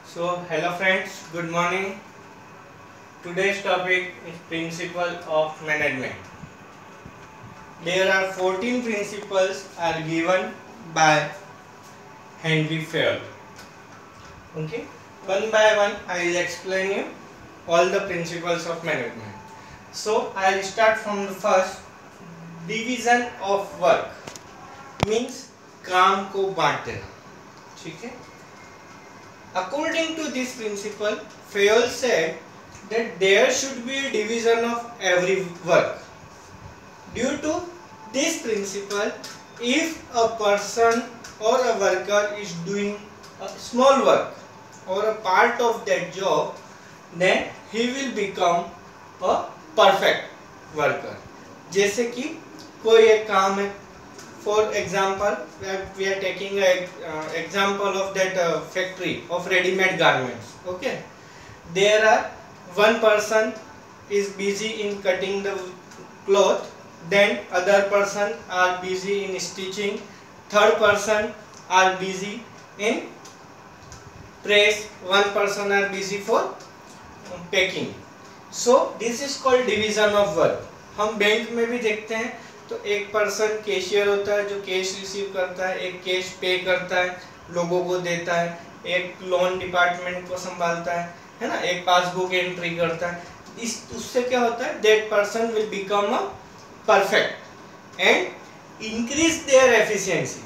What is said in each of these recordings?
So, hello friends, good morning. Today's topic is principle of management. There are 14 principles are given by Henry Fayol. Okay, one by one I will explain you all the principles of management. So, I will start from the first. Division of work means काम को बांट देना. ठीक है. According to this principle, Fayol said that there should be a division of every work. Due to this principle, if a person or a worker is doing a small work or a part of that job, then he will become a perfect worker. जैसे कि कोई एक काम है, for example, we are taking an example of that factory of ready-made garments. Okay, there are one person is busy in cutting the cloth, then other person are busy in stitching, third person are busy in press, one person are busy for packing. So this is called division of work. हम bank में भी देखते हैं तो एक person cashier होता है जो कैश रिसीव करता है, एक कैश पे करता है, लोगों को देता है, एक लोन डिपार्टमेंट को संभालता है ना, एक पासबुक एंट्री करता है. इस उससे क्या होता है, that person will become a perfect and increase their efficiency.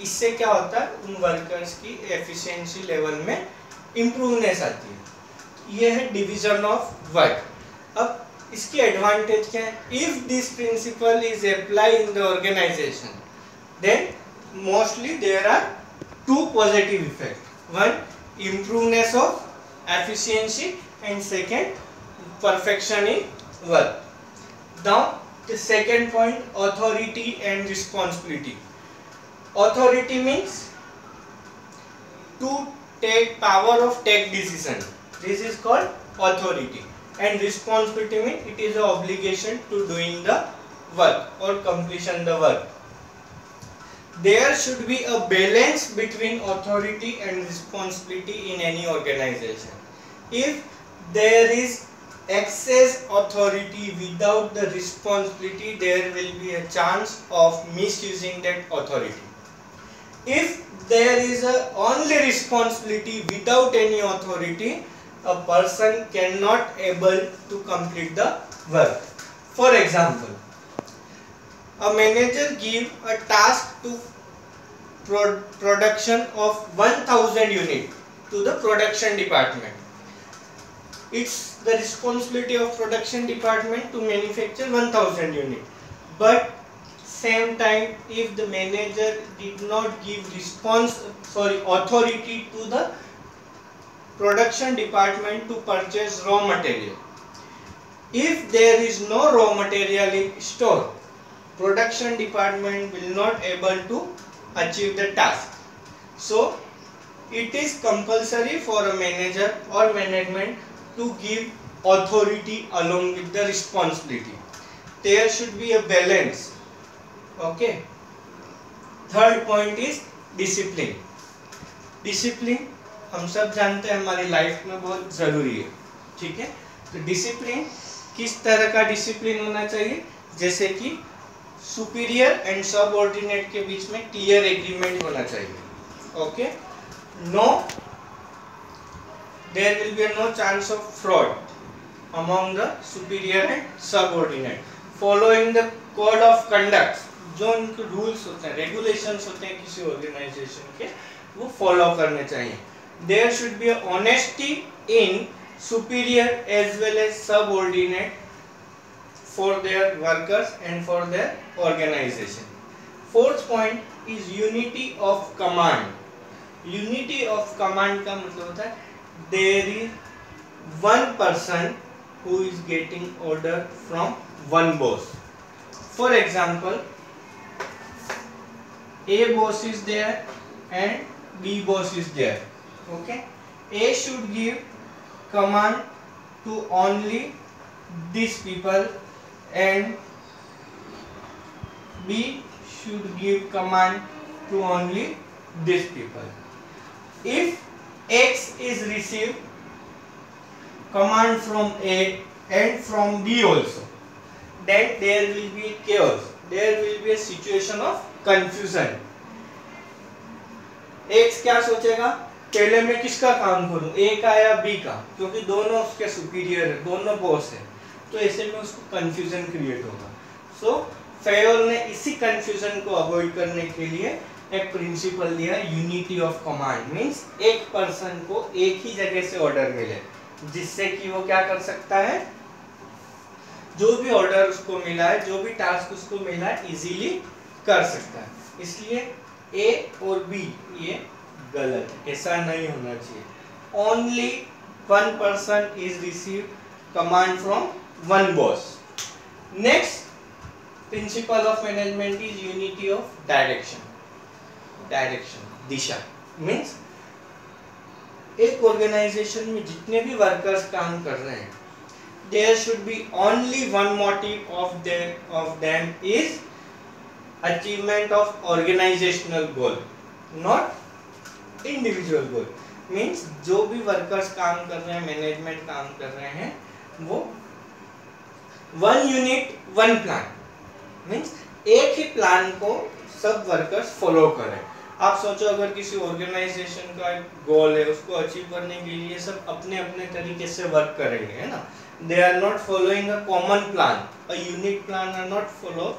इससे क्या होता है, उन वर्कर्स की एफिशिएंसी लेवल में इम्प्रूवनेस आती है. ये है डिवीजन ऑफ वर्क. अब इसकी एडवांटेज क्या है, if this principle is apply in the organisation then mostly there are two positive effect. One, improveness of efficiency and second, perfection in work. Now the second point, authority and responsibility. Authority means to take power of take decision. This is called authority. And responsibility means it is an obligation to doing the work or completion the work. There should be a balance between authority and responsibility in any organization. If there is excess authority without the responsibility, there will be a chance of misusing that authority. If there is only responsibility without any authority, a person cannot able to complete the work. For example, a manager give a task to production of 1000 unit to the production department. It's the responsibility of production department to manufacture 1000 unit, but same time if the manager did not give authority to the production department to purchase raw material, if there is no raw material in store, production department will not able to achieve the task. So it is compulsory for a manager or management to give authority along with the responsibility. There should be a balance. Okay. Third point is discipline. Discipline हम सब जानते हैं हमारी life में बहुत जरूरी है. ठीक है. तो डिसिप्लिन किस तरह का डिसिप्लिन होना चाहिए, जैसे कि सुपीरियर एंड सबऑर्डिनेट के बीच में क्लियर एग्रीमेंट होना चाहिए. Okay. No, there will be no chance of fraud among the superior and subordinate. Following the code of conduct, जो उनके रूल्स होते हैं, रेगुलेशंस होते हैं किसी ऑर्गेनाइजेशन के, वो फॉलो करने चाहिए. There should be a honesty in superior as well as subordinate for their workers and for their organization. Fourth point is unity of command. Unity of command का मतलब होता है there is one person who is getting order from one boss. For example, A boss is there and B boss is there. Okay, A should give command to only these people and B should give command to only these people. If X is received command from A and from B also, then there will be chaos, there will be a situation of confusion. X क्या सोचेगा, पहले मैं किसका काम करूं, A का या B का, क्योंकि दोनों उसके सुपीरियर है, दोनों बॉस है, तो ऐसे में उसको कंफ्यूजन क्रिएट होगा. सो फेयोल ने इसी कंफ्यूजन को अवॉइड करने के लिए एक प्रिंसिपल दिया, यूनिटी ऑफ कमांड. मींस एक पर्सन को एक ही जगह से ऑर्डर मिले, जिससे कि वो क्या कर सकता है, जो भी ऑर्डर उसको मिला है, जो भी टास्क उसको मिला है, इजीली कर सकता है. इसलिए A और B ये गलत है, ऐसा नहीं होना चाहिए. Only one person is receive command from one boss. Next principle of management is unity of direction. Direction Disha means एक ऑर्गेनाइजेशन में जितने भी वर्कर्स काम कर रहे हैं, there should be only one motive of them is achievement of organizational goal, not individual goal. Means जो भी वर्कर्स काम कर रहे हैं, मैनेजमेंट काम कर रहे हैं, वो one unit one plan, means एक ही प्लान को सब वर्कर्स फॉलो करें. आप सोचो अगर किसी ऑर्गेनाइजेशन का गोल है, उसको अचीव करने के लिए सब अपने अपने तरीके से वर्क करेंगे, है ना. They are not following a common plan, a unique plan are not followed,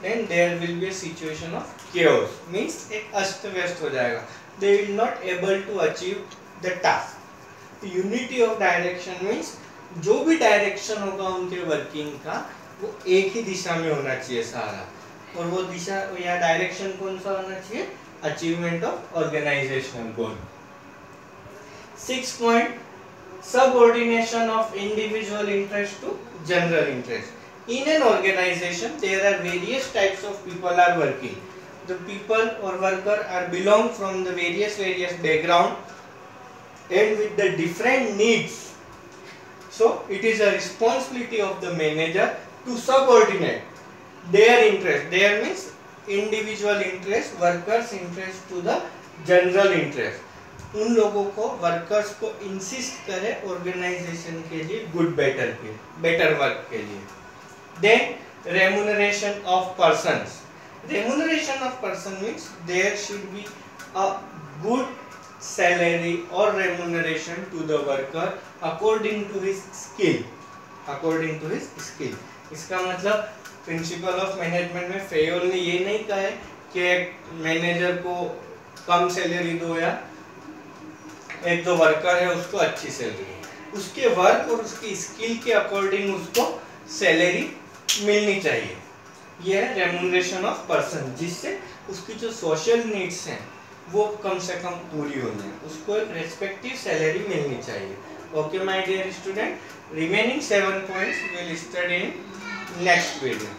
then there will be a situation of chaos. Means एक अस्त व्यस्त हो जाएगा. They will not able to achieve the task. Unity of direction means जो भी direction होगा उनके working का, वो एक ही दिशा में होना चाहिए सारा. और वो दिशा या डायरेक्शन कौन सा होना चाहिए, achievement of organisational goal. 6 point subordination of individual interest to general interest. In an organization there are various types of people are working. The people or worker are belong from the various background and with the different needs. So it is a responsibility of the manager to subordinate their interest. There means individual interest, workers interest to the general interest. उन लोगों को, workers को insist करे organisation के लिए good better work के लिए. Then remuneration of persons. Remuneration of person means there should be a good salary और remuneration to the worker according to his skill. इसका मतलब प्रिंसिपल ऑफ मैनेजमेंट में फेयोल ने ये नहीं कहा है कि मैनेजर को कम सैलरी दो या एक जो वर्कर है उसको अच्छी सैलरी, उसके वर्क और उसकी स्किल के अकॉर्डिंग उसको सैलरी मिलनी चाहिए. यह है रेम्यूनरेशन ऑफ पर्सन, जिससे उसकी जो सोशल नीड्स हैं वो कम से कम पूरी हो जाए, उसको एक रेस्पेक्टिव सैलरी मिलनी चाहिए. Okay my dear student, remaining 7 points will study in next video.